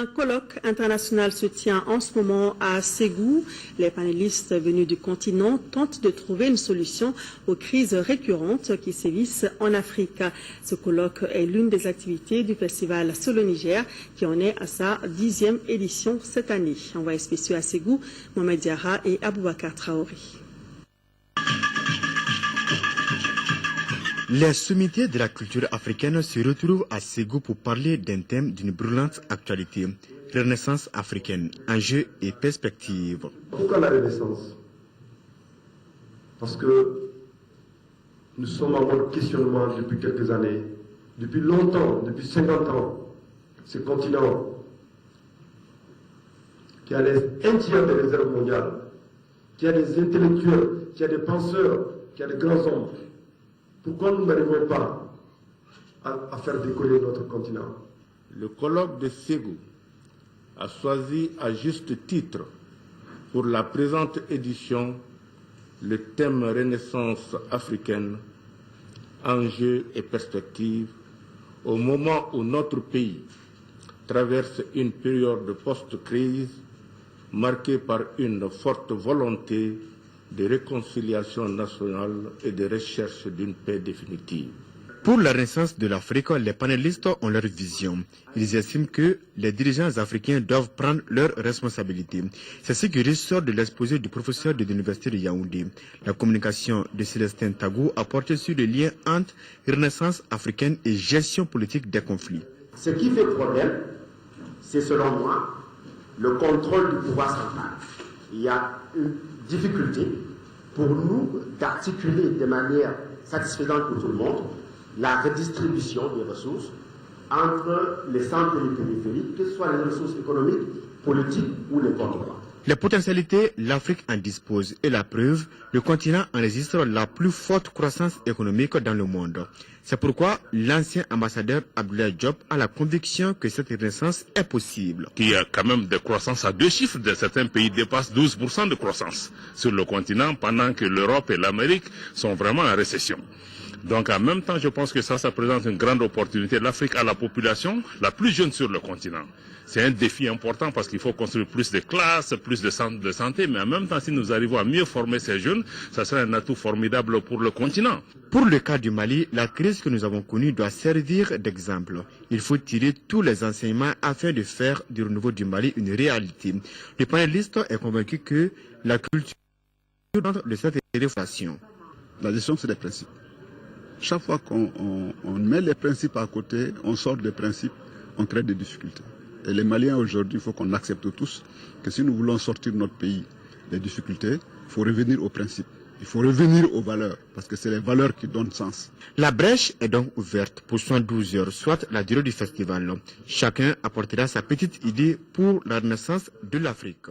Un colloque international se tient en ce moment à Ségou. Les panélistes venus du continent tentent de trouver une solution aux crises récurrentes qui sévissent en Afrique. Ce colloque est l'une des activités du festival Solo Niger qui en est à sa 10e édition cette année. Envoyés spéciaux à Ségou, Mohamed Diarra et Aboubakar Traoré. Les sommeliers de la culture africaine se retrouvent à Ségou pour parler d'un thème d'une brûlante actualité, Renaissance africaine, enjeux et perspectives. Pourquoi la Renaissance? Parce que nous sommes en mode questionnement depuis quelques années, depuis longtemps, depuis 50 ans. Ce continent qui a un tiers des réserves mondiales, qui a des intellectuels, qui a des penseurs, qui a des grands hommes. Pourquoi nous n'arrivons pas à faire décoller notre continent? Le colloque de Ségou a choisi à juste titre pour la présente édition le thème Renaissance africaine, enjeux et perspectives, au moment où notre pays traverse une période de post-crise marquée par une forte volonté de réconciliation nationale et de recherche d'une paix définitive. Pour la renaissance de l'Afrique, les panélistes ont leur vision. Ils estiment que les dirigeants africains doivent prendre leurs responsabilités. C'est ce qui ressort de l'exposé du professeur de l'Université de Yaoundé. La communication de Célestin Tagou a porté sur le lien entre renaissance africaine et gestion politique des conflits. Ce qui fait problème, c'est selon moi le contrôle du pouvoir central. Il y a une difficulté pour nous d'articuler de manière satisfaisante pour tout le monde la redistribution des ressources entre les centres et les périphériques, que ce soit les ressources économiques, politiques ou les contrats. Les potentialités, l'Afrique en dispose et la preuve, le continent enregistre la plus forte croissance économique dans le monde. C'est pourquoi l'ancien ambassadeur Abdoulaye Diop a la conviction que cette renaissance est possible. Il y a quand même des croissances à deux chiffres. Certains pays dépassent 12% de croissance sur le continent pendant que l'Europe et l'Amérique sont vraiment en récession. Donc en même temps, je pense que ça présente une grande opportunité. L'Afrique a la population la plus jeune sur le continent. C'est un défi important parce qu'il faut construire plus de classes, plus de centres de santé, mais en même temps, si nous arrivons à mieux former ces jeunes, ça sera un atout formidable pour le continent. Pour le cas du Mali, la crise que nous avons connue doit servir d'exemple. Il faut tirer tous les enseignements afin de faire du renouveau du Mali une réalité. Le panéliste est convaincu que la culture de cette réflexion. La gestion, c'est des principes. Chaque fois qu'on met les principes à côté, on sort des principes, on crée des difficultés. Et les Maliens aujourd'hui, il faut qu'on accepte tous que si nous voulons sortir notre pays des difficultés, il faut revenir aux principes. Il faut revenir aux valeurs, parce que c'est les valeurs qui donnent sens. La brèche est donc ouverte pour 112 heures, soit la durée du festival. Chacun apportera sa petite idée pour la renaissance de l'Afrique.